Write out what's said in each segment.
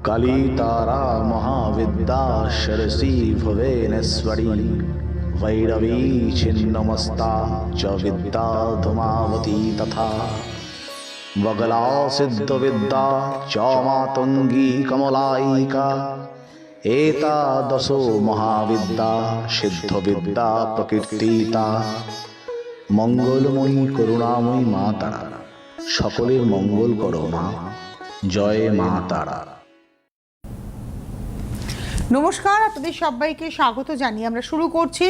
कलितारा महाविद्या शरसी भुवनेश्वरी वैरवी छिन्नमस्ता च विद्या धूमावती तथा वगला सिद्ध विद्या च मातंगी कमलायिका एतादशो महाविद्या सिद्ध विद्या प्रकीर्तिता मंगलमयी करुणामयी मा तारा सकलेर मंगल करो मा জয় মা তারা। নমস্কার, আপনাদের সবাইকে স্বাগত জানিয়ে আমরা শুরু করছি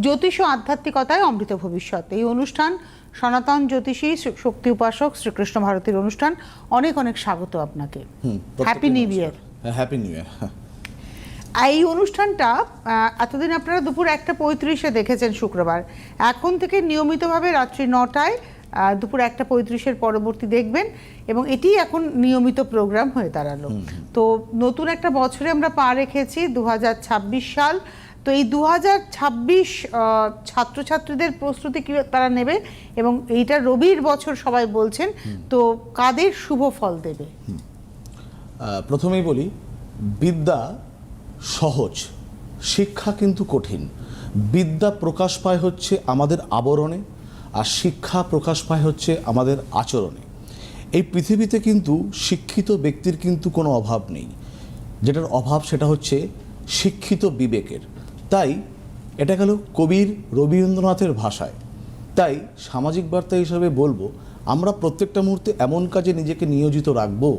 জ্যোতিষ ও আধ্যাত্মিকতায় অমৃত ভবিষ্যৎ। এই অনুষ্ঠান সনাতন জ্যোতিষী শক্তি উপাসক শ্রীকৃষ্ণ ভারতীর অনুষ্ঠান। অনেক অনেক স্বাগত আপনাকে। Happy new year. Happy new year. এই অনুষ্ঠানটা এতদিন আপনারা দুপুর 1:35-এ দেখেছেন শুক্রবার। এখন থেকে নিয়মিতভাবে রাত্রি 9টায় দুপুর 1:35-এর পরবর্তী দেখবেন এবং এটি এখন নিয়মিত প্রোগ্রাম হয়ে দাঁড়ালো। তো নতুন একটা বছরে আমরা পা রেখেছি 2026 সাল। তো এই 2026 ছাত্রছাত্রীদের প্রস্তুতি কি তারা নেবে এবং এইটা রবির বছর সবাই বলছেন, তো কাদের শুভ ফল দেবে? প্রথমেই বলি, বিদ্যা সহজ, শিক্ষা কিন্তু কঠিন। বিদ্যা প্রকাশ পায় হচ্ছে আমাদের আবরণে, আর শিক্ষা প্রকাশ পায় হচ্ছে আমাদের আচরণে। এই পৃথিবীতে কিন্তু শিক্ষিত ব্যক্তির কিন্তু কোনো অভাব নেই। যেটার অভাব সেটা হচ্ছে শিক্ষিত বিবেকের। তাই এটা গেল কবির রবীন্দ্রনাথের ভাষায়। তাই সামাজিক বার্তা হিসাবে বলবো, আমরা প্রত্যেকটা মুহূর্তে এমন কাজে নিজেকে নিয়োজিত রাখবো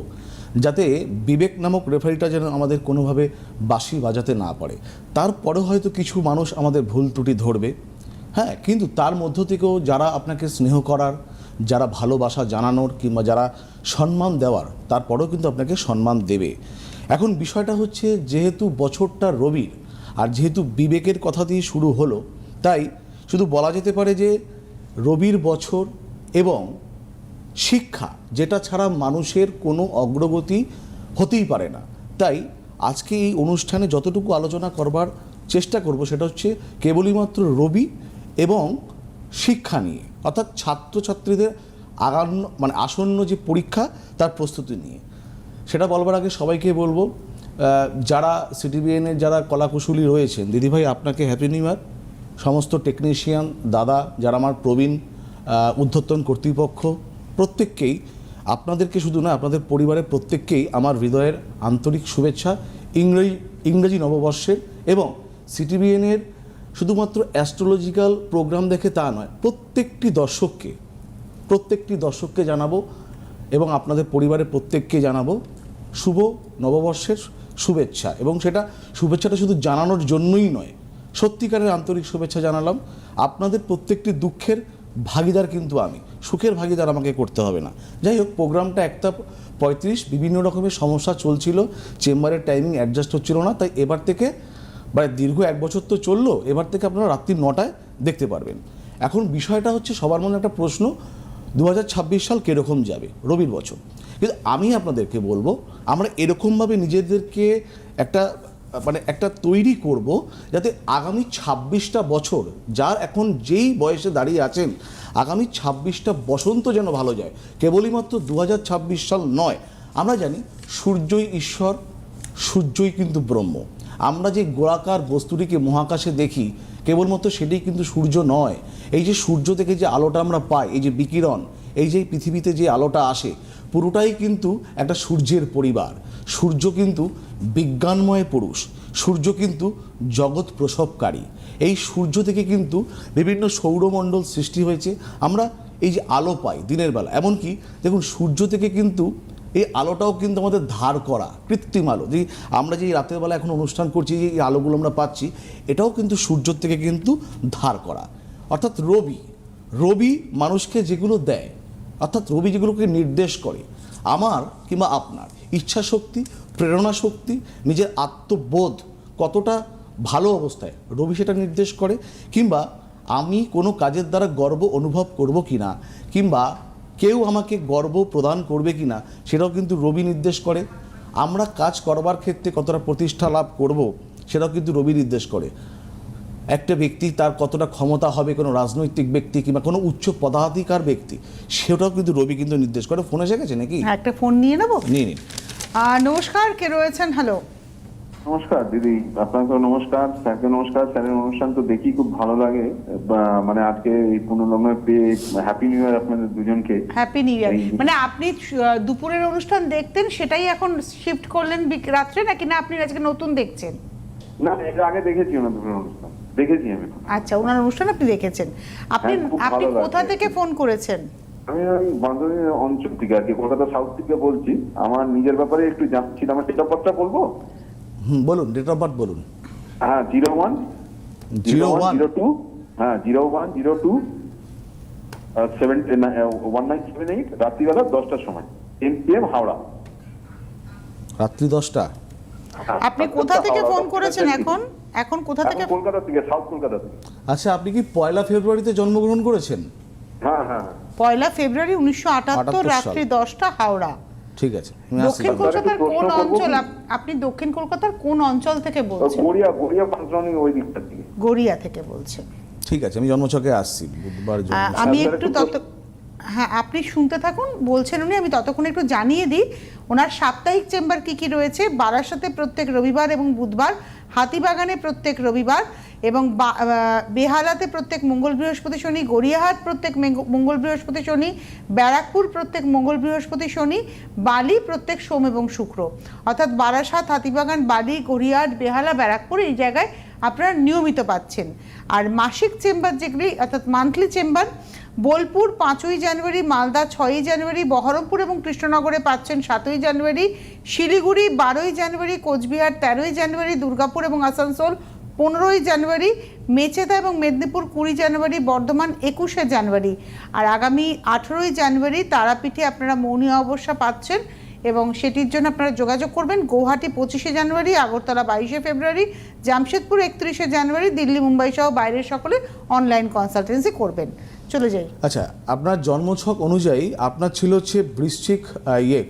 যাতে বিবেক নামক রেফারিটা যেন আমাদের কোনোভাবে বাঁশি বাজাতে না পারে। তারপরে হয়তো কিছু মানুষ আমাদের ভুল ত্রুটি ধরবে, হ্যাঁ, কিন্তু তার মধ্য থেকেও যারা আপনাকে স্নেহ করার, যারা ভালোবাসা জানানোর কিংবা যারা সম্মান দেওয়ার, তারপরেও কিন্তু আপনাকে সম্মান দেবে। এখন বিষয়টা হচ্ছে, যেহেতু বছরটা রবির আর যেহেতু বিবেকের কথা দিয়ে শুরু হলো, তাই শুধু বলা যেতে পারে যে রবির বছর এবং শিক্ষা, যেটা ছাড়া মানুষের কোনো অগ্রগতি হতেই পারে না। তাই আজকে এই অনুষ্ঠানে যতটুকু আলোচনা করবার চেষ্টা করব সেটা হচ্ছে কেবলই মাত্র রবি এবং শিক্ষা নিয়ে, অর্থাৎ ছাত্রছাত্রীদের আসন্ন যে পরীক্ষা তার প্রস্তুতি নিয়ে। সেটা বলবার আগে সবাইকে বলবো, যারা সিটিবিএনের যারা কলাকুশলী রয়েছেন, দিদিভাই আপনাকে হ্যাপি নিউ ইয়ার। সমস্ত টেকনিশিয়ান দাদা, যারা আমার প্রবীণ ঊর্ধ্বতন কর্তৃপক্ষ, প্রত্যেককেই, আপনাদেরকে শুধু না, আপনাদের পরিবারের প্রত্যেককেই আমার হৃদয়ের আন্তরিক শুভেচ্ছা ইংরেজি নববর্ষের। এবং সিটিবিএনের শুধুমাত্র অ্যাস্ট্রোলজিক্যাল প্রোগ্রাম দেখে তা নয়, প্রত্যেকটি দর্শককে জানাবো এবং আপনাদের পরিবারের প্রত্যেককে জানাবো শুভ নববর্ষের শুভেচ্ছা। এবং সেটা শুভেচ্ছাটা শুধু জানানোর জন্যই নয়, সত্যিকারের আন্তরিক শুভেচ্ছা জানালাম। আপনাদের প্রত্যেকটি দুঃখের ভাগিদার কিন্তু আমি, সুখের ভাগিদার আমাকে করতে হবে না। যাই হোক, প্রোগ্রামটা 1:35, বিভিন্ন রকমের সমস্যা চলছিল, চেম্বারের টাইমিং অ্যাডজাস্ট হচ্ছিল না, তাই এবার থেকে দীর্ঘ 1 বছর তো চললো, এবার থেকে আপনারা রাত্রি 9টায় দেখতে পারবেন। এখন বিষয়টা হচ্ছে, সবার মনে একটা প্রশ্ন, 2026 সাল কীরকম যাবে, রবির বছর। কিন্তু আমি আপনাদেরকে বলবো, আমরা এরকমভাবে নিজেদেরকে একটা তৈরি করব যাতে আগামী 26টা বছর, যার এখন যেই বয়সে দাঁড়িয়ে আছেন, আগামী 26টা বসন্ত যেন ভালো যায়। কেবলই মাত্র 2026 সাল নয়। আমরা জানি সূর্যই ঈশ্বর, সূর্যই কিন্তু ব্রহ্ম। আমরা যে গোলাকার বস্তুটিকে মহাকাশে দেখি, কেবলমাত্র সেটাই কিন্তু সূর্য নয়। এই যে সূর্য থেকে যে আলোটা আমরা পাই, এই যে বিকিরণ, এই যে পৃথিবীতে যে আলোটা আসে, পুরোটাই কিন্তু একটা সূর্যের পরিবার। সূর্য কিন্তু বিজ্ঞানময় পুরুষ, সূর্য কিন্তু জগৎ প্রসবকারী। এই সূর্য থেকে কিন্তু বিভিন্ন সৌরমণ্ডল সৃষ্টি হয়েছে। আমরা এই যে আলো পাই দিনের বেলা, এমনকি দেখুন সূর্য থেকে কিন্তু এই আলোটাও কিন্তু আমাদের ধার করা কৃত্রিম আলো। যে আমরা যে রাতের বেলা এখন অনুষ্ঠান করছি, যে এই আলোগুলো আমরা পাচ্ছি, এটাও কিন্তু সূর্য থেকে কিন্তু ধার করা। অর্থাৎ রবি মানুষকে যেগুলো দেয়, অর্থাৎ রবি যেগুলোকে নির্দেশ করে, আমার কিংবা আপনার ইচ্ছা শক্তি, প্রেরণা শক্তি, নিজের আত্মবোধ কতটা ভালো অবস্থায়, রবি সেটা নির্দেশ করে। কিংবা আমি কোনো কাজের দ্বারা গর্ব অনুভব করব কিনা, কিংবা কেউ আমাকে গর্ব প্রদান করবে কিনা, সেটাও কিন্তু রবি নির্দেশ করে। আমরা কাজ করবার ক্ষেত্রে কতটা প্রতিষ্ঠা লাভ করব, সেটাও কিন্তু রবি নির্দেশ করে। একটা ব্যক্তি তার কতটা ক্ষমতা হবে, কোনো রাজনৈতিক ব্যক্তি কিংবা কোনো উচ্চ পদাধিকার ব্যক্তি, সেটাও কিন্তু রবি কিন্তু নির্দেশ করে। ফোন এসে গেছে নাকি? একটা ফোন নিয়ে নেব, নিয়ে নিন। নমস্কার, কে রয়েছেন? হ্যালো। নমস্কার দিদি, আপনাকে নমস্কার, স্যারকে নমস্কার। স্যারের অনুষ্ঠান তো দেখি খুব ভালো লাগে। মানে আজকে এই পুনর্লগ্ন পেয়ে হ্যাপি নিউ ইয়ার আপনাদের দুজনকে। Happy new year. মানে আপনি দুপুরের অনুষ্ঠান দেখতেন, সেটাই এখন শিফট করলেন রাত্রে, নাকি না আপনি আজকে নতুন দেখছেন? না, এর আগে দেখেছি ওনাদের অনুষ্ঠান, দেখেছি আমি। আচ্ছা, ওনার অনুষ্ঠান আপনি দেখেছেন। আপনি হ্যাঁ, খুব আপনি ভালো কোথা লাগে। থেকে ফোন করেছেন? আমি ওই বান্ধবী অঞ্চল থেকে আর কি, কলকাতা সাউথ থেকে বলছি। আমার নিজের ব্যাপারে একটু জানছিলাম। আমার ডেট অফ বার্থটা বলবো? বলুন, ডেট অফ বার্থ বলুন। হ্যাঁ, 01 01 02, হ্যাঁ 0102 1978, রাত্রিবেলা 10টার সময়, 10 PM, হাওড়া। রাত্রি 10টা। আপনি কোথা থেকে ফোন করেছেন এখন? এখন কোথা থেকে? কলকাতা থেকে, সাউথ কলকাতা থেকে। আচ্ছা, আপনি কি 1 ফেব্রুয়ারিতে জন্মগ্রহণ করেছেন? হ্যাঁ হ্যাঁ। 1 ফেব্রুয়ারি 1978, 78 রাত্রি 10টা, হাওড়া। ঠিক আছে, আমি আসছি। দক্ষিণ কলকাতার প্রশ্ন কোন করবো অঞ্চল? কি? আপনি দক্ষিণ কলকাতার কোন অঞ্চল থেকে বলছেন? গড়িয়া পাঁচরানি ওই দিকটা থেকে। গড়িয়া থেকে বলছেন। ঠিক আছে, আমি জন্মছকে আসছি বুধবার জন্য। আমি স্যার, একটু একটু হ্যাঁ, আপনি শুনতে থাকুন, বলছেন উনি। আমি ততক্ষণ একটু জানিয়ে দিই ওনার সাপ্তাহিক চেম্বার কি কি রয়েছে। বারাসাতে প্রত্যেক রবিবার এবং বুধবার, হাতিবাগানে প্রত্যেক রবিবার এবং বেহালাতে প্রত্যেক মঙ্গল বৃহস্পতি শনি, গড়িয়াহাট প্রত্যেক মঙ্গল বৃহস্পতি শনি, ব্যারাকপুর প্রত্যেক মঙ্গল বৃহস্পতি শনি, বালি প্রত্যেক সোম এবং শুক্র। অর্থাৎ বারাসাত, হাতিবাগান, বালি, গড়িয়াহাট, বেহালা, ব্যারাকপুর এই জায়গায় আপনারা নিয়মিত পাচ্ছেন। আর মাসিক চেম্বার যেগুলি, অর্থাৎ মান্থলি চেম্বার, বোলপুর 5ই জানুয়ারি, মালদা 6ই জানুয়ারি, বহরমপুর এবং কৃষ্ণনগরে পাচ্ছেন 7ই জানুয়ারি, শিলিগুড়ি 12ই জানুয়ারি, কোচবিহার 13ই জানুয়ারি, দুর্গাপুর এবং আসানসোল 15ই জানুয়ারি, মেচেদা এবং মেদিনীপুর 20 জানুয়ারি, বর্ধমান 21শে জানুয়ারি। আর আগামী 18ই জানুয়ারি তারাপীঠে আপনারা মৌনী অমাবস্যা পাচ্ছেন এবং সেটির জন্য আপনারা যোগাযোগ করবেন। গৌহাটি 25শে জানুয়ারি, আগরতলা 22শে ফেব্রুয়ারি, জামশেদপুর 31শে জানুয়ারি, দিল্লি, মুম্বাই সহ বাইরের সকলে অনলাইন কনসালটেন্সি করবেন। চলে যাই। আচ্ছা, আপনার জন্মছক অনুযায়ী আপনার ছিল হচ্ছে বৃশ্চিক,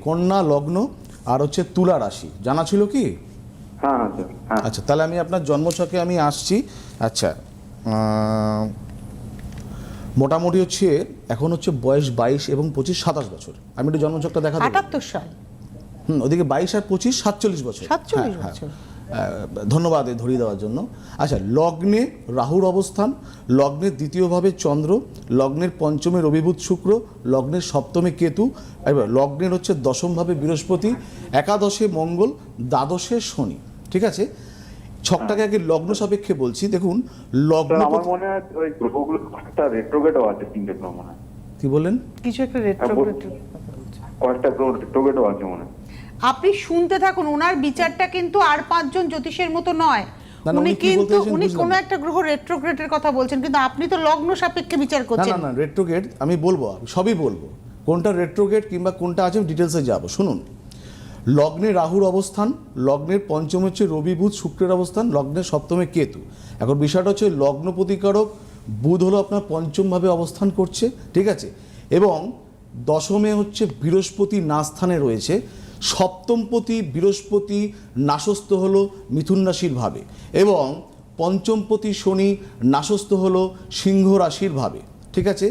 কন্যা লগ্ন আর হচ্ছে তুলা রাশি, জানা ছিল কি? হ্যাঁ স্যার, হ্যাঁ। আচ্ছা, তাহলে আমি আপনার জন্মছকে আমি আসছি। আচ্ছা, মোটামুটি হচ্ছে এখন হচ্ছে বয়স 22 এবং 25, 27 বছর। আমি একটু জন্মছকটা দেখা দেব। 78 সাল। ওদিকে 22 আর 25, 47 বছর। 47 বছর। ধন্যবাদ এই ধরিয়ে দেওয়ার জন্য। আচ্ছা, লগ্নে রাহুর অবস্থান, লগ্নের দ্বিতীয়ভাবে চন্দ্র, লগ্নের পঞ্চমে রবিবুধ শুক্র, লগ্নের সপ্তমে কেতু, এবার লগ্নের হচ্ছে দশমভাবে বৃহস্পতি, একাদশে মঙ্গল, দ্বাদশে শনি। ঠিক আছে, ছকটাকে আগে লগ্ন সাপেক্ষে বলছি। দেখুন, লগ্ন স্যার, আমার মনে হয় ওই গ্রহগুলো একটা রেট্রোগেটও আছে, 3টে গ্রহ মনে হয়। কি বললেন? কিছু একটা রেট্রোগ্রেড। কয়েকটা গ্রহ রেট্রোগেটও আছে মনে হয়। আপনি শুনতে থাকুন, ওনার বিচারটা কিন্তু আর 5 জন জ্যোতিষের মতো নয়। না, না, উনি উনি কি বলতে কিন্তু চাইছেন উনি বুঝলাম কোনো না। একটা গ্রহ রেট্রোগ্রেডের কথা বলছেন, কিন্তু আপনি তো লগ্ন সাপেক্ষে বিচার না করছেন। না না, রেট্রোগেট আমি বলবো, সবই বলবো, কোনটা রেট্রোগেট কিংবা কোনটা আছে ডিটেলসে যাব। শুনুন, লগ্নে রাহুর অবস্থান, লগ্নের পঞ্চম হচ্ছে রবি বুধ শুক্রের অবস্থান, লগ্নের সপ্তমে কেতু। এখন বিষয়টা হচ্ছে লগ্ন প্রতিকারক বুধ হলো আপনার পঞ্চমভাবে অবস্থান করছে, ঠিক আছে, এবং দশমে হচ্ছে বৃহস্পতি নাস্থানে রয়েছে। সপ্তমপতি বৃহস্পতি নাশস্থ হলো মিথুন রাশির ভাবে এবং পঞ্চমপতি শনি নাশস্থ হলো সিংহ রাশির ভাবে, ঠিক আছে,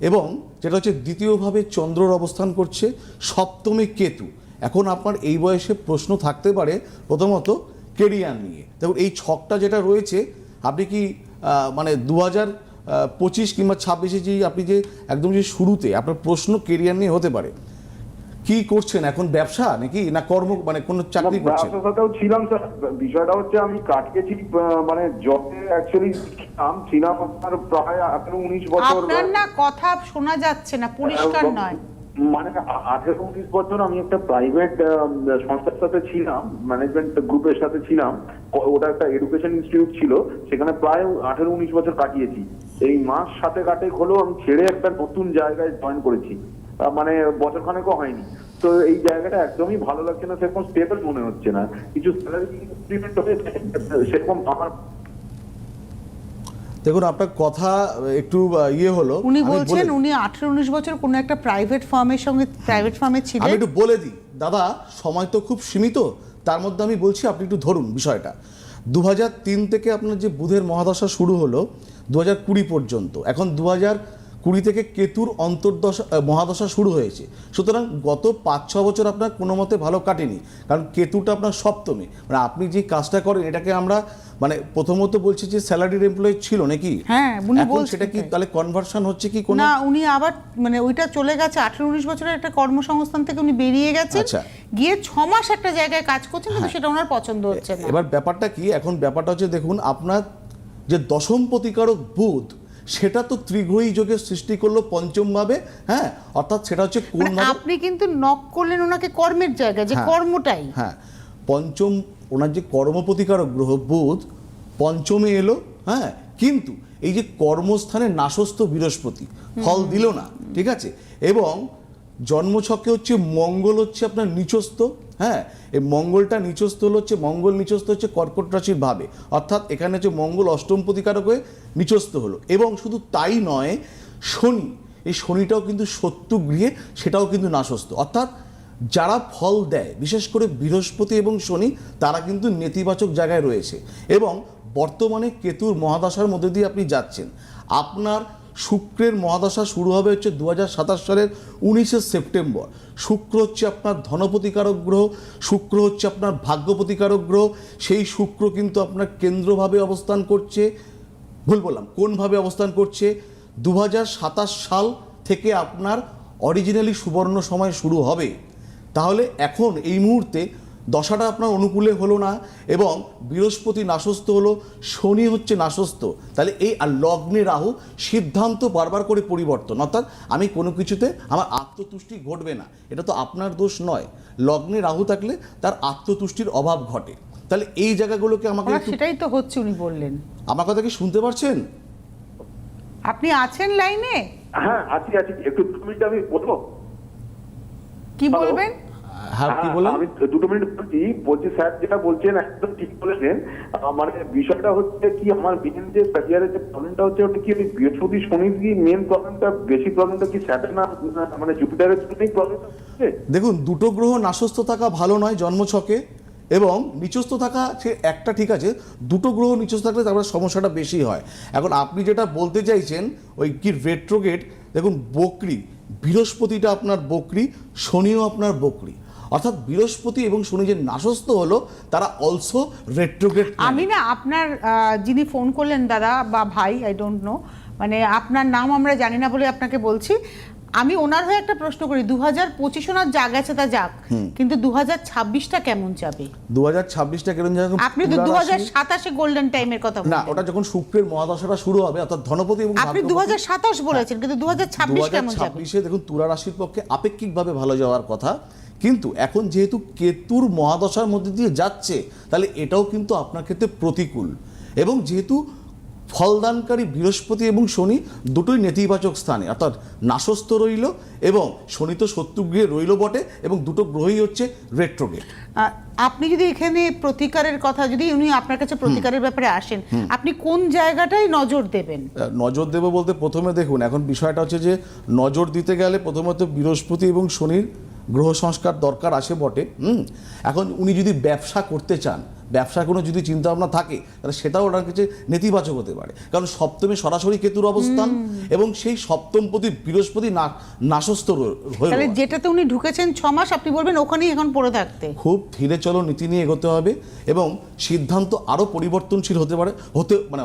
এবং যেটা হচ্ছে দ্বিতীয়ভাবে চন্দ্রর অবস্থান করছে, সপ্তমে কেতু। এখন আপনার এই বয়সে প্রশ্ন থাকতে পারে প্রথমত কেরিয়ার নিয়ে। দেখুন, এই ছকটা যেটা রয়েছে, আপনি কি মানে 2025 কিংবা 26-এ যে আপনি যে একদম যে শুরুতে আপনার প্রশ্ন কেরিয়ার নিয়ে হতে পারে। কি করছেন এখন, ব্যবসা নাকি না কর্ম, মানে কোনো চাকরি করছেন? ব্যবসার সাথেও ছিলাম স্যার। বিষয়টা হচ্ছে আমি কাটকেছি, মানে জবে অ্যাকচুয়ালি ছিলাম আপনার প্রায় 18-19 বছর। আপনার না কথা শোনা যাচ্ছে না, পরিষ্কার নয়। মানে 18-19 বছর আমি একটা প্রাইভেট সংস্থার সাথে ছিলাম, ম্যানেজমেন্ট গ্রুপের সাথে ছিলাম। ওটা একটা এডুকেশন ইনস্টিটিউট ছিল, সেখানে প্রায় 18-19 বছর কাটিয়েছি। এই মাস 7 হলো আমি ছেড়ে একটা নতুন জায়গায় জয়েন করেছি, মানে বছরখানেকও হয়নি। তো এই জায়গাটা একদমই ভালো লাগছে না, সেরকম স্টেবল মনে হচ্ছে না। কিছু স্যালারি ইনক্রিমেন্ট হয়েছে সেরকম আমার। দেখুন, আপনার কথা একটু হলো। উনি আমি বলছেন বলে- উনি 18-19 বছর কোনো একটা প্রাইভেট ফার্মের সঙ্গে প্রাইভেট ফার্মে আমি ছিলেন। একটু বলে দিই দাদা, সময় তো খুব সীমিত, তার মধ্যে আমি বলছি আপনি একটু ধরুন বিষয়টা। 2003 থেকে আপনার যে বুধের মহাদশা শুরু হলো 2020 পর্যন্ত, এখন 20 থেকে কেতুর অন্তর্দশা মহাদশা শুরু হয়েছে। সুতরাং গত 5-6 বছর আপনার কোনো মতে ভালো কাটেনি, কারণ কেতুটা আপনার সপ্তমে, মানে আপনি যে কাজটা করেন এটাকে আমরা মানে প্রথমত বলছি যে স্যালারিড এমপ্লয়ি ছিল নাকি, হ্যাঁ উনি এখন বলছেন সেটা কি তাহলে কনভার্সন হচ্ছে কি কোনো? না, উনি আবার মানে ওইটা চলে গেছে 18-19 বছরের একটা কর্মসংস্থান থেকে উনি বেরিয়ে গেছেন, আচ্ছা। গিয়ে 6 মাস একটা জায়গায় কাজ করছেন, কিন্তু সেটা ওনার পছন্দ হচ্ছে না। এবার ব্যাপারটা কি, এখন ব্যাপারটা হচ্ছে দেখুন আপনার যে দশম প্রতিকারক বুধ সেটা তো ত্রিগ্রহী যোগের সৃষ্টি করলো পঞ্চম ভাবে, হ্যাঁ, অর্থাৎ সেটা হচ্ছে কোন মানে আপনি কিন্তু নক করলেন ওনাকে কর্মের জায়গায়, যে কর্মটাই, হ্যাঁ পঞ্চম, ওনার যে কর্ম প্রতিকারক গ্রহ বুধ পঞ্চমে এলো, হ্যাঁ, কিন্তু এই যে কর্মস্থানে নাশস্থ বৃহস্পতি ফল দিল না, ঠিক আছে, এবং জন্মছকে হচ্ছে মঙ্গল হচ্ছে আপনার নিচস্থ, হ্যাঁ, এই মঙ্গলটা নিচস্থ হলো হচ্ছে, মঙ্গল নিচস্থ হচ্ছে কর্কট রাশির ভাবে, অর্থাৎ এখানে হচ্ছে মঙ্গল অষ্টম প্রতিকারক হয়ে নিচস্থ হলো। এবং শুধু তাই নয়, শনি, এই শনিটাও কিন্তু শত্রু গৃহে, সেটাও কিন্তু নাশস্থ, অর্থাৎ যারা ফল দেয় বিশেষ করে বৃহস্পতি এবং শনি তারা কিন্তু নেতিবাচক জায়গায় রয়েছে। এবং বর্তমানে কেতুর মহাদশার মধ্যে দিয়ে আপনি যাচ্ছেন, আপনার শুক্রের মহাদশা শুরু হবে হচ্ছে 2027 সালের 19শে সেপ্টেম্বর। শুক্র হচ্ছে আপনার ধনপ্রতিকারক গ্রহ, শুক্র হচ্ছে আপনার ভাগ্য প্রতিকারক গ্রহ, সেই শুক্র কিন্তু আপনার কেন্দ্রভাবে অবস্থান করছে, ভুল বললাম কোনভাবে অবস্থান করছে, 2027 সাল থেকে আপনার অরিজিনালি সুবর্ণ সময় শুরু হবে। তাহলে এখন এই মুহূর্তে দশাটা আপনার অনুকূলে হলো না, এবং বৃহস্পতি নাশস্থ হলো, শনি হচ্ছে নাশস্থ, তাহলে এই আর লগ্নে রাহু, সিদ্ধান্ত বারবার করে পরিবর্তন, অর্থাৎ আমি কোনো কিছুতে আমার আত্মতুষ্টি ঘটবে না, এটা তো আপনার দোষ নয়, লগ্নে রাহু থাকলে তার আত্মতুষ্টির অভাব ঘটে। তাহলে এই জায়গাগুলোকে আমাকে একটু, সেটাই তো হচ্ছে, উনি বললেন। আমার কথা কি শুনতে পারছেন? আপনি আছেন লাইনে? হ্যাঁ আছি, একটু 2 মিনিট আমি বলবো। কি Hello? বলবেন? হ্যাঁ কি বলেন? আমি 2 মিনিট বলছি স্যার, যেটা বলছেন একদম ঠিক বলেছেন। মানে বিষয়টা হচ্ছে কি, আমার মেন যে ক্যারিয়ারের যে প্রবলেমটা হচ্ছে, ওটা কি বৃহস্পতি শনির কি মেন প্রবলেমটা, বেশি প্রবলেমটা কি স্যাটার্ন না মানে জুপিটারের জন্যই প্রবলেমটা হচ্ছে? দেখুন, দুটো গ্রহ নাশস্থ থাকা ভালো নয় জন্মছকে, এবং নিচস্থ থাকা সে একটা ঠিক আছে, দুটো গ্রহ নিচস্থ থাকলে তারপরে সমস্যাটা বেশি হয়। এখন আপনি যেটা বলতে চাইছেন ওই কি রেট্রোগেট, দেখুন বকরি, বৃহস্পতিটা আপনার বকরি, শনিও আপনার বকরি, অর্থাৎ বৃহস্পতি এবং শনি যে নাশস্থ হলো তারা অলসো রেট্রোগেট। আমি না আপনার যিনি ফোন করলেন দাদা বা ভাই, আই ডোন্ট নো, মানে আপনার নাম আমরা জানি না বলে আপনাকে বলছি, আমি ওনার হয়ে একটা প্রশ্ন করি, 2025 ওনার যা গেছে তা যাক, কিন্তু 2026টা কেমন যাবে? 2026টা কেমন যাবে? আপনি তো 2027 গোল্ডেন টাইমের কথা না, বললেন। ওটা যখন শুক্রের মহাদশাটা শুরু হবে, অর্থাৎ ধনপতি এবং আপনি 2027 বলেছেন, কিন্তু 2026 কেমন যাবে? 2026-এ দেখুন তুলা রাশির পক্ষে আপেক্ষিকভাবে ভালো যাওয়ার কথা, কিন্তু এখন যেহেতু কেতুর মহাদশার মধ্যে দিয়ে যাচ্ছে, তাহলে এটাও কিন্তু আপনার ক্ষেত্রে প্রতিকূল। এবং যেহেতু ফলদানকারী বৃহস্পতি এবং শনি দুটোই নেতিবাচক স্থানে, অর্থাৎ নাশস্থ রইল, এবং শনি তো শত্রুগৃহে রইল বটে, এবং দুটো গ্রহই হচ্ছে রেট্রোগেট। আপনি যদি এখানে প্রতিকারের কথা, যদি উনি আপনার কাছে প্রতিকারের ব্যাপারে আসেন, আপনি কোন জায়গাটায় নজর দেবেন? নজর দেব বলতে প্রথমে দেখুন, এখন বিষয়টা হচ্ছে যে নজর দিতে গেলে প্রথমত বৃহস্পতি এবং শনির গ্রহ সংস্কার দরকার আসে বটে। এখন উনি যদি ব্যবসা করতে চান, ব্যবসা কোনো যদি চিন্তা ভাবনা থাকে, তাহলে সেটাও ওনার কাছে নেতিবাচক হতে পারে, কারণ সপ্তমে সরাসরি কেতুর অবস্থান, এবং সেই সপ্তমপতি বৃহস্পতি নাশস্থ হয়ে, তাহলে যেটাতে উনি ঢুকেছেন 6 মাস, আপনি বলবেন ওখানেই এখন পড়ে থাকতে। খুব ধীরে চলো নীতি নিয়ে এগোতে হবে, এবং সিদ্ধান্ত আরও পরিবর্তনশীল হতে পারে,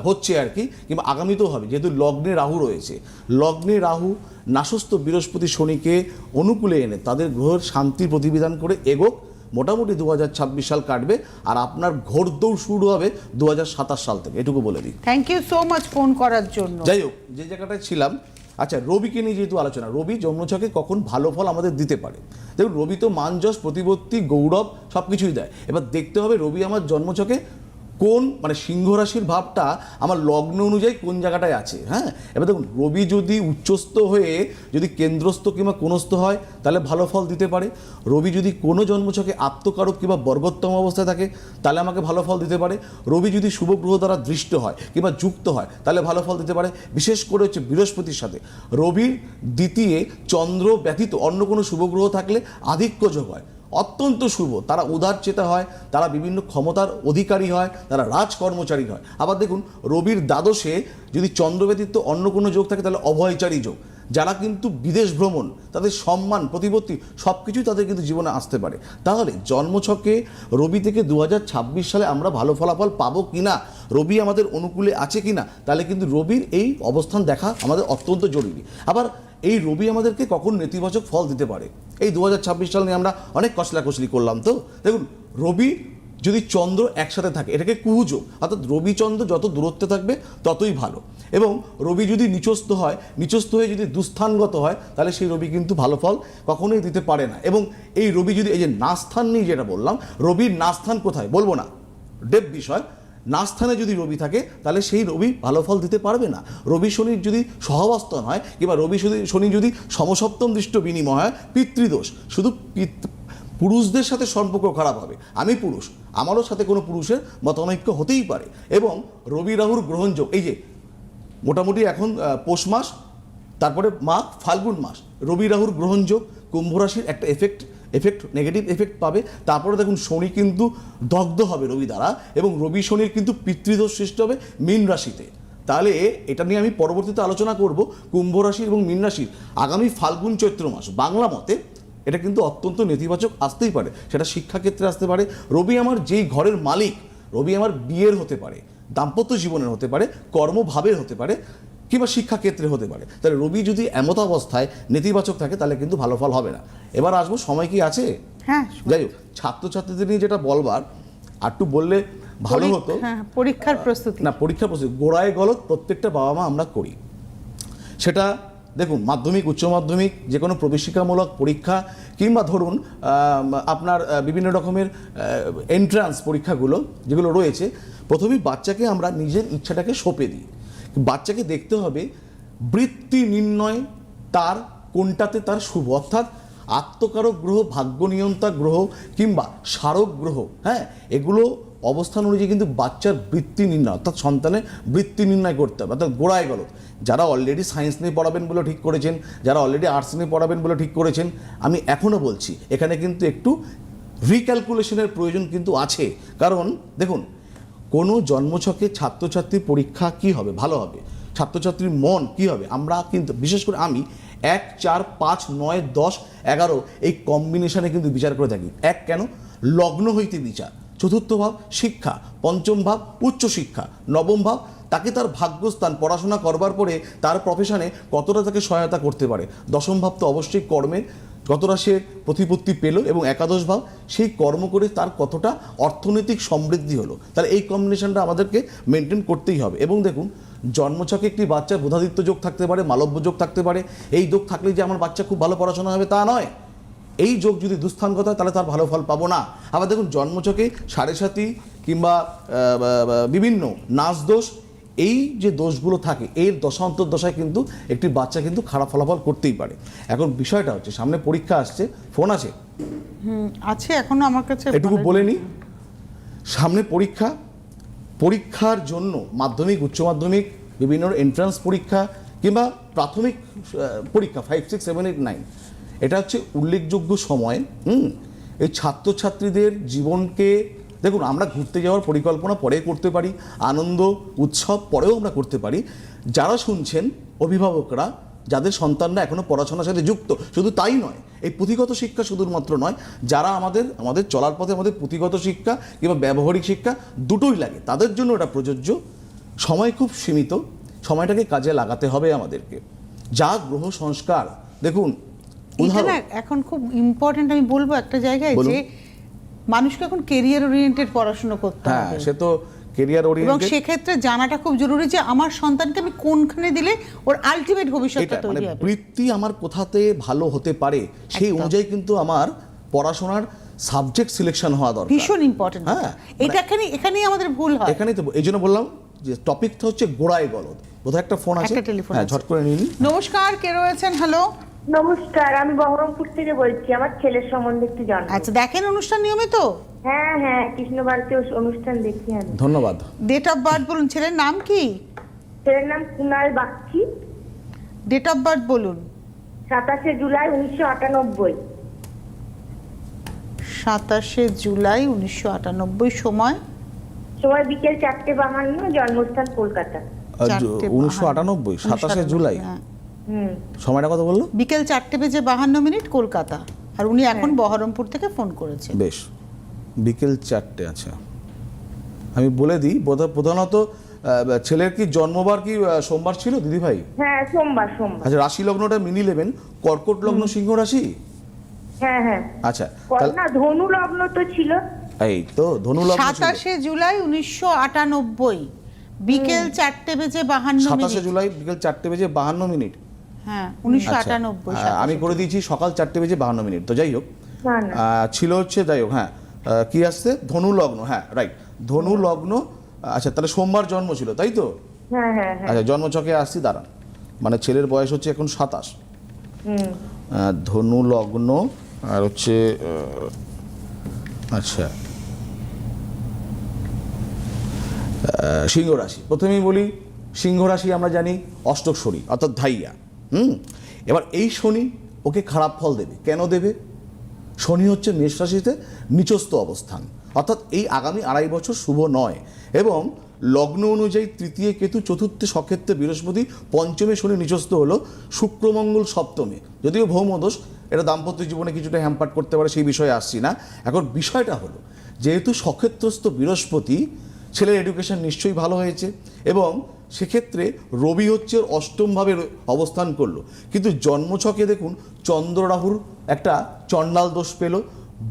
হচ্ছে আর কি, কিংবা আগামীতেও হবে, যেহেতু লগ্নে রাহু রয়েছে, লগ্নে রাহু নাশস্থ বৃহস্পতি শনিকে অনুকূলে এনে তাদের গ্রহের শান্তির প্রতিবিধান করে এগোক, মোটামুটি 2026 সাল কাটবে, আর আপনার ঘোড়দৌড় শুরু হবে 2027 সাল থেকে, এটুকু বলে দিই। Thank you so much phone করার জন্য। যাই হোক, যে জায়গাটায় ছিলাম, আচ্ছা রবিকে নিয়ে যেহেতু আলোচনা, রবি জন্মছকে কখন ভালো ফল আমাদের দিতে পারে? দেখুন, রবি তো মান যশ প্রতিপত্তি গৌরব সব কিছুই দেয়। এবার দেখতে হবে রবি আমার জন্মছকে কোন, মানে সিংহ রাশির ভাবটা আমার লগ্ন অনুযায়ী কোন জায়গাটায় আছে। হ্যাঁ, এবার দেখুন, রবি যদি উচ্চস্থ হয়ে যদি কেন্দ্রস্থ কিংবা কোনস্থ হয় তাহলে ভালো ফল দিতে পারে। রবি যদি কোনো জন্মছকে আত্মকারক কিংবা বর্গোত্তম অবস্থায় থাকে তাহলে আমাকে ভালো ফল দিতে পারে। রবি যদি শুভ গ্রহ দ্বারা দৃষ্ট হয় কিংবা যুক্ত হয় তাহলে ভালো ফল দিতে পারে, বিশেষ করে হচ্ছে বৃহস্পতির সাথে। রবির দ্বিতীয় চন্দ্র ব্যতীত অন্য কোনো শুভ গ্রহ থাকলে আধিক্য যোগ হয়, অত্যন্ত শুভ। তারা উদার চেতা হয়, তারা বিভিন্ন ক্ষমতার অধিকারী হয়, তারা রাজকর্মচারী হয়। আবার দেখুন রবির দ্বাদশে যদি চন্দ্র ব্যতীত অন্য কোনো যোগ থাকে তাহলে অভয়চারী যোগ। যারা কিন্তু বিদেশ ভ্রমণ, তাদের সম্মান প্রতিপত্তি সব কিছুই তাদের কিন্তু জীবনে আসতে পারে। তাহলে জন্মছকে রবি থেকে 2026 সালে আমরা ভালো ফলাফল পাবো কিনা, রবি আমাদের অনুকূলে আছে কিনা, তাহলে কিন্তু রবির এই অবস্থান দেখা আমাদের অত্যন্ত জরুরি। আবার এই রবি আমাদেরকে কখন নেতিবাচক ফল দিতে পারে, এই 2026 সাল নিয়ে আমরা অনেক কসলাকসলি করলাম। তো দেখুন রবি যদি চন্দ্র একসাথে থাকে এটাকে কুহুযোগ, অর্থাৎ রবি চন্দ্র যত দূরত্বে থাকবে ততই ভালো। এবং রবি যদি নিচস্থ হয়, নিচস্থ হয়ে যদি দুস্থানগত হয়, তাহলে সেই রবি কিন্তু ভালো ফল কখনোই দিতে পারে না। এবং এই রবি যদি এই যে নাস্থান নিয়ে যেটা বললাম, রবির নাস্থান কোথায় বলবো না, ডেপ বিষয়। নাস্থানে যদি রবি থাকে তাহলে সেই রবি ভালো ফল দিতে পারবে না। রবি শনির যদি সহাবস্থান হয় কিংবা রবি শনি যদি সমসপ্তম দৃষ্ট বিনিময় হয়, পিতৃদোষ। শুধু পুরুষদের সাথে সম্পর্ক খারাপ হবে, আমি পুরুষ, আমারও সাথে কোনো পুরুষের মতানৈক্য হতেই পারে। এবং রবি রাহুর গ্রহণযোগ, এই যে মোটামুটি এখন পৌষ মাস, তারপরে মাঘ ফাল্গুন মাস, রবি রাহুর গ্রহণযোগ কুম্ভ রাশির একটা এফেক্ট নেগেটিভ এফেক্ট পাবে। তারপরে দেখুন শনি কিন্তু দগ্ধ হবে রবি দ্বারা, এবং রবি শনির কিন্তু পিতৃদোষ সৃষ্টি হবে মীন রাশিতে। তাহলে এটা নিয়ে আমি পরবর্তীতে আলোচনা করব। কুম্ভ রাশি এবং মীন রাশির আগামী ফাল্গুন চৈত্র মাস বাংলা মতে এটা কিন্তু অত্যন্ত নেতিবাচক আসতেই পারে। সেটা শিক্ষাক্ষেত্রে আসতে পারে। রবি আমার যেই ঘরের মালিক, রবি আমার বিয়ের হতে পারে, দাম্পত্য জীবনের হতে পারে, কর্মভাবের হতে পারে, কিংবা শিক্ষাক্ষেত্রে হতে পারে। তাহলে রবি যদি এমত অবস্থায় নেতিবাচক থাকে তাহলে কিন্তু ভালো ফল হবে না। এবার আসবো, সময় কি আছে? হ্যাঁ, যাই হোক, ছাত্রছাত্রীদের নিয়ে যেটা বলবার আর একটু বললে ভালো হতো। পরীক্ষার প্রস্তুতি, না পরীক্ষার প্রস্তুতি গোড়ায় গলদ প্রত্যেকটা বাবা মা আমরা করি। সেটা দেখুন মাধ্যমিক, উচ্চ মাধ্যমিক, যে কোনো প্রবেশিকামূলক পরীক্ষা, কিংবা ধরুন আপনার বিভিন্ন রকমের এন্ট্রান্স পরীক্ষাগুলো যেগুলো রয়েছে, প্রথমেই বাচ্চাকে আমরা নিজের ইচ্ছাটাকে সঁপে দিই। বাচ্চাকে দেখতে হবে বৃত্তি নির্ণয় তার কোনটাতে তার শুভ, অর্থাৎ আত্মকারক গ্রহ, ভাগ্য নিয়ন্তা গ্রহ কিংবা স্মারক গ্রহ, হ্যাঁ, এগুলো অবস্থান অনুযায়ী কিন্তু বাচ্চার বৃত্তি নির্ণয়, অর্থাৎ সন্তানের বৃত্তি নির্ণয় করতে হবে। অর্থাৎ গোড়ায় গলদ যারা অলরেডি সায়েন্স নিয়ে পড়াবেন বলে ঠিক করেছেন, যারা অলরেডি আর্টস নিয়ে পড়াবেন বলে ঠিক করেছেন, আমি এখনও বলছি এখানে কিন্তু একটু রিক্যালকুলেশনের প্রয়োজন কিন্তু আছে। কারণ দেখুন কোনো জন্মছকে ছাত্রছাত্রীর পরীক্ষা কি হবে, ভালো হবে, ছাত্রছাত্রীর মন কি হবে, আমরা কিন্তু বিশেষ করে আমি 1, 4, 5, 9, 10, 11 এই কম্বিনেশনে কিন্তু বিচার করে থাকি। এক কেন, লগ্ন হইতে বিচার, চতুর্থ ভাব শিক্ষা, পঞ্চম ভাব উচ্চশিক্ষা, নবম ভাব তাকে তার ভাগ্যস্থান পড়াশোনা করবার পরে তার প্রফেশনে কতটা তাকে সহায়তা করতে পারে, দশম ভাব তো অবশ্যই কর্মের কতটা সে প্রতিপত্তি পেল, এবং একাদশ ভাব সেই কর্ম করে তার কতটা অর্থনৈতিক সমৃদ্ধি হলো। তাহলে এই কম্বিনেশনটা আমাদেরকে মেনটেন করতেই হবে। এবং দেখুন জন্মছকে একটি বাচ্চার বোধাদিত্য যোগ থাকতে পারে, মালব্য যোগ থাকতে পারে। এই যোগ থাকলে যে আমার বাচ্চা খুব ভালো পড়াশোনা হবে তা নয়। এই যোগ যদি দুস্থানগত হয় তাহলে তার ভালো ফল পাবো না। আবার দেখুন জন্মছকে সাড়ে সাতি কিংবা বিভিন্ন নাচ দোষ, এই যে দোষগুলো থাকে এর দশান্তর দশায় কিন্তু একটি বাচ্চা কিন্তু খারাপ ফলাফল করতেই পারে। এখন বিষয়টা হচ্ছে সামনে পরীক্ষা আসছে, ফোন আছে আছে এখনো আমার কাছে, এটুকু বলে নি, সামনে পরীক্ষা, পরীক্ষার জন্য মাধ্যমিক, উচ্চ মাধ্যমিক, বিভিন্ন এন্ট্রান্স পরীক্ষা কিংবা প্রাথমিক পরীক্ষা 5, 6, 7, 8, 9, এটা হচ্ছে উল্লেখযোগ্য সময়। এই ছাত্রছাত্রীদের জীবনকে দেখুন আমরা ঘুরতে যাওয়ার পরিকল্পনা পরে করতে পারি, আনন্দ উৎসব পরেও আমরা করতে পারি। যারা শুনছেন অভিভাবকরা, যাদের সন্তানরা এখনও পড়াশোনার সাথে যুক্ত, শুধু তাই নয়, এই পুঁথিগত শিক্ষা শুধুমাত্র নয়, যারা আমাদের চলার পথে আমাদের পুঁথিগত শিক্ষা কিংবা ব্যবহারিক শিক্ষা দুটোই লাগে, তাদের জন্য এটা প্রযোজ্য। সময় খুব সীমিত, সময়টাকে কাজে লাগাতে হবে আমাদেরকে। যা গ্রহ সংস্কার দেখুন এখন খুব ইম্পর্টেন্ট, আমি বলবো একটা জায়গায় যে মানুষকে এখন কেরিয়ার ওরিয়েন্টেড পড়াশোনা করতে হবে। হ্যাঁ, সে তো কেরিয়ার ওরিয়েন্টেড, এবং সেক্ষেত্রে জানাটা খুব জরুরি যে আমার সন্তানকে আমি কোনখানে দিলে ওর আলটিমেট ভবিষ্যৎটা তৈরি হবে। বৃত্তি আমার কোথাতে ভালো হতে পারে সেই অনুযায়ী কিন্তু আমার পড়াশোনার সাবজেক্ট সিলেকশন হওয়া দরকার, ভীষণ ইম্পর্টেন্ট। হ্যাঁ, এটা এখানেই আমাদের ভুল হয়। এখানেই তো এই জন্য বললাম যে টপিকটা হচ্ছে গোড়ায় গলদ। বোধহয় একটা ফোন আছে, হ্যাঁ ঝট করে নিন। নমস্কার, কে রয়েছেন? হ্যালো নমস্কার, আমি বহরমপুর থেকে বলছি। আমার ছেলের সম্বন্ধে একটু জানবো। আচ্ছা, দেখেন অনুষ্ঠান নিয়মিত? হ্যাঁ হ্যাঁ, কৃষ্ণবাড়িতে অনুষ্ঠান দেখি আমি। ধন্যবাদ। ডেট অফ বার্থ বলুন। ছেলের নাম কি? ছেলের নাম Kunal Bagchi. Date of birth বলুন। 27 জুলাই 1998। 27শে জুলাই 1998, সময় সময় বিকেল 4:52, জন্মস্থান কলকাতা। 1998, 27শে জুলাই। হ্যাঁ। সময়টা কত বললো? বিকেল 4:52 কলকাতা। আর উনি এখন বহরমপুর থেকে ফোন করেছেন। বেশ, বিকেল 4টে। আচ্ছা, আমি বলে দিই, প্রধানত ছেলের কি জন্মবার কি সোমবার ছিল দিদি ভাই? হ্যাঁ, সোমবার। আচ্ছা, রাশি লগ্নটা মিনি নেবেন, কর্কট লগ্ন সিংহ রাশি। হ্যাঁ। আচ্ছা, না, ধনু লগ্ন তো ছিল। এই তো ধনু লগ্ন ছিল। 27শে জুলাই 1998, বিকেল 4:52। 27শে জুলাই বিকেল 4:52। হ্যাঁ, আচ্ছা, 1998। আমি করে দিয়েছি সকাল 4:52। তো যাই হোক, না। ছিল হচ্ছে, যাই হোক, হ্যাঁ, কি আসছে? ধনু লগ্ন। হ্যাঁ, রাইট, ধনু লগ্ন। আচ্ছা, তাহলে সোমবার জন্ম ছিল, তাই তো? হ্যাঁ। আচ্ছা, জন্মছকে আসছি, দাঁড়ান, মানে ছেলের বয়স হচ্ছে এখন 27। ধনু লগ্ন আর হচ্ছে আচ্ছা সিংহ রাশি। প্রথমেই বলি, সিংহ রাশি আমরা জানি অষ্টক শনি, অর্থাৎ ধাইয়া। এবার এই শনি ওকে খারাপ ফল দেবে। কেন দেবে? শনি হচ্ছে মেষ রাশিতে নিচস্থ অবস্থান, অর্থাৎ এই আগামী 2.5 বছর শুভ নয়। এবং লগ্ন অনুযায়ী তৃতীয় কেতু, চতুর্থে সক্ষেত্রে বৃহস্পতি, পঞ্চমে শনি নিচস্থ হলো, শুক্রমঙ্গল সপ্তমে। যদিও ভৌমদোষ, এটা দাম্পত্য জীবনে কিছুটা হ্যাম্পার করতে পারে, সেই বিষয়ে আসছি না। এখন বিষয়টা হলো, যেহেতু সক্ষেত্রস্থ বৃহস্পতি, ছেলের এডুকেশন নিশ্চয়ই ভালো হয়েছে, এবং সেক্ষেত্রে রবি হচ্ছে অষ্টমভাবে অবস্থান করলো। কিন্তু জন্মছকে দেখুন, চন্দ্র রাহুর একটা চণ্ডাল দোষ পেল,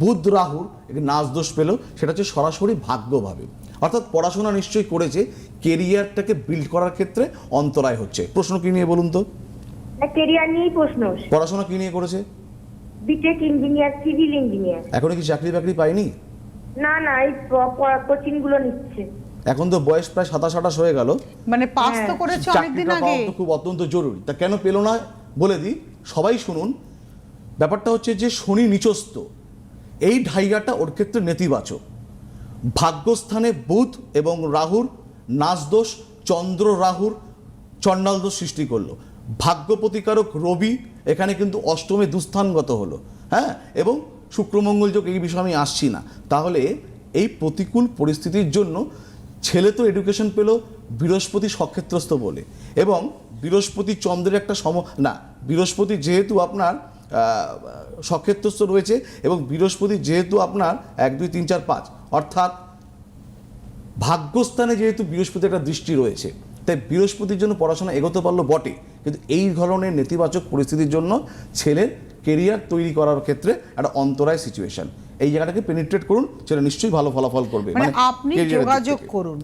বুধ রাহুর একটা নাচ দোষ পেল, সেটা হচ্ছে সরাসরি ভাগ্যভাবে। অর্থাৎ পড়াশোনা নিশ্চয়ই করেছে, কেরিয়ারটাকে বিল্ড করার ক্ষেত্রে অন্তরায় হচ্ছে। প্রশ্ন কি নিয়ে বলুন তো? ক্যারিয়ার নিয়েই প্রশ্ন। পড়াশোনা কি নিয়ে করেছে? BTech engineer, civil engineer. এখনো কি চাকরি বাকরি পায়নি? না, এই কোচিং গুলো নিচ্ছে। এখন তো বয়স প্রায় 27-28 হয়ে গেল, মানে পাস তো করেছে অনেকদিন চাকরিটা আগে। পাওয়া তো খুব অত্যন্ত জরুরি। তা কেন পেল না বলে দিই, সবাই শুনুন। ব্যাপারটা হচ্ছে যে শনি নিচস্থ, এই ঢাইয়াটা ওর ক্ষেত্রে নেতিবাচক। ভাগ্যস্থানে বুধ এবং রাহুর নাচ দোষ, চন্দ্র রাহুর চণ্ডাল দোষ সৃষ্টি করলো। ভাগ্য প্রতিকারক রবি এখানে কিন্তু অষ্টমে দুস্থানগত হলো। হ্যাঁ, এবং শুক্রমঙ্গল যোগ, এই বিষয়ে আমি আসছি না। তাহলে এই প্রতিকূল পরিস্থিতির জন্য ছেলে তো এডুকেশন পেল বৃহস্পতি সক্ষেত্রস্থ বলে, এবং বৃহস্পতি চন্দ্রের একটা বৃহস্পতি যেহেতু আপনার সক্ষেত্রস্থ রয়েছে, এবং বৃহস্পতি যেহেতু আপনার 1, 2, 3, 4, 5 অর্থাৎ ভাগ্যস্থানে যেহেতু বৃহস্পতি একটা দৃষ্টি রয়েছে, তাই বৃহস্পতির জন্য পড়াশোনা এগোতে পারলো বটে, কিন্তু এই ধরনের নেতিবাচক পরিস্থিতির জন্য ছেলের কেরিয়ার তৈরি করার ক্ষেত্রে একটা অন্তরায় সিচুয়েশন। এই জায়গাটাকে পেনিট্রেট করুন, সেটা নিশ্চয়ই ভালো ফলাফল করবে। মানে আপনি যোগাযোগ করুন,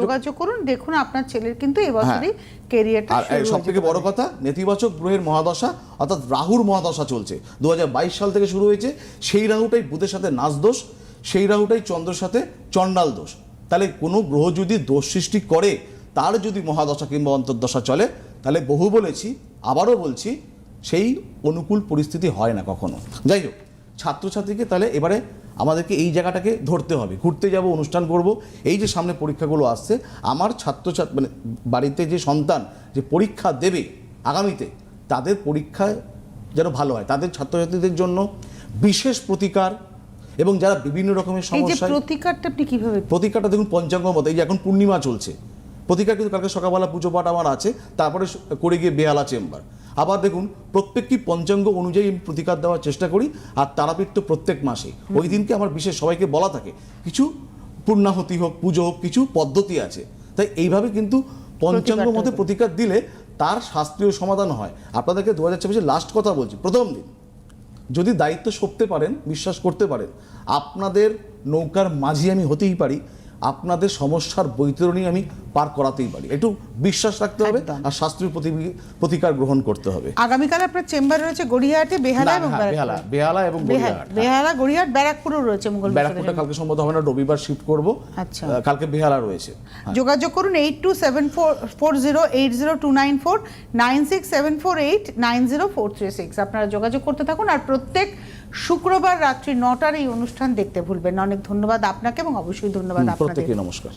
যোগাযোগ করুন, দেখুন আপনার ছেলের কিন্তু এবছরই কেরিয়ারটা শুরু হয়ে যাবে। সবথেকে বড় কথা, নেতিবাচক গ্রহের মহাদশা অর্থাৎ রাহুর মহাদশা চলছে 2022 সাল থেকে শুরু হয়েছে। সেই রাহুটাই বুধের সাথে নাচ দোষ, সেই রাহুটাই চন্দ্রের সাথে চণ্ডাল দোষ। তাহলে কোনো গ্রহ যদি দোষ সৃষ্টি করে, তার যদি মহাদশা কিংবা অন্তর্দশা চলে, তাহলে বহু বলেছি, আবারও বলছি, সেই অনুকূল পরিস্থিতি হয় না কখনো। যাই হোক, ছাত্রছাত্রীকে তাহলে এবারে আমাদেরকে এই জায়গাটাকে ধরতে হবে। ঘুরতে যাব, অনুষ্ঠান করব, এই যে সামনে পরীক্ষাগুলো আসছে, আমার ছাত্রছাত্রী মানে বাড়িতে যে সন্তান যে পরীক্ষা দেবে আগামীতে, তাদের পরীক্ষায় যেন ভালো হয়, তাদের ছাত্রছাত্রীদের জন্য বিশেষ প্রতিকার, এবং যারা বিভিন্ন রকমের সমস্যা। প্রতিকারটা আপনি কিভাবে? প্রতিকারটা দেখুন পঞ্চাঙ্গ মতো, এই যে এখন পূর্ণিমা চলছে, প্রতিকার কিন্তু কালকে সকালবেলা পুজো পাঠ আমার আছে, তারপরে করে গিয়ে বেহালা চেম্বার। আবার দেখুন, প্রত্যেকটি পঞ্চাঙ্গ অনুযায়ী প্রতিকার দেওয়ার চেষ্টা করি। আর তারাপীঠ তো প্রত্যেক মাসে, ওই দিনকে আমার বিশেষ সবাইকে বলা থাকে, কিছু পূর্ণাহতি হোক, পুজো হোক, কিছু পদ্ধতি আছে। তাই এইভাবে কিন্তু পঞ্চাঙ্গ মতে প্রতিকার দিলে তার শাস্ত্রীয় সমাধান হয়। আপনাদেরকে 2024 লাস্ট কথা বলছি, প্রথম দিন যদি দায়িত্ব সঁপতে পারেন, বিশ্বাস করতে পারেন, আপনাদের নৌকার মাঝি আমি হতেই পারি, আপনাদের সমস্যার বৈতরণী আমি পার করাতেই পারি। একটু বিশ্বাস রাখতে হবে, আর শাস্ত্রীয় প্রতিকার গ্রহণ করতে হবে। আগামীকাল আপনার চেম্বার রয়েছে গড়িয়াহাটে, বেহালা এবং বেহালা এবং বেহালা, গড়িয়াহাট, ব্যারাকপুরও রয়েছে। ব্যারাকপুরটা কালকে সম্ভবত হবে না, রবিবার শিফট করব। আচ্ছা, কালকে বেহালা রয়েছে। যোগাযোগ করুন 8274080294, 9674890436। আপনারা যোগাযোগ করতে থাকুন, আর প্রত্যেক শুক্রবার রাত্রি 9টার এই অনুষ্ঠান দেখতে ভুলবেন না। অনেক ধন্যবাদ আপনাকে, এবং অবশ্যই ধন্যবাদ আপনাদের। প্রত্যেককে নমস্কার।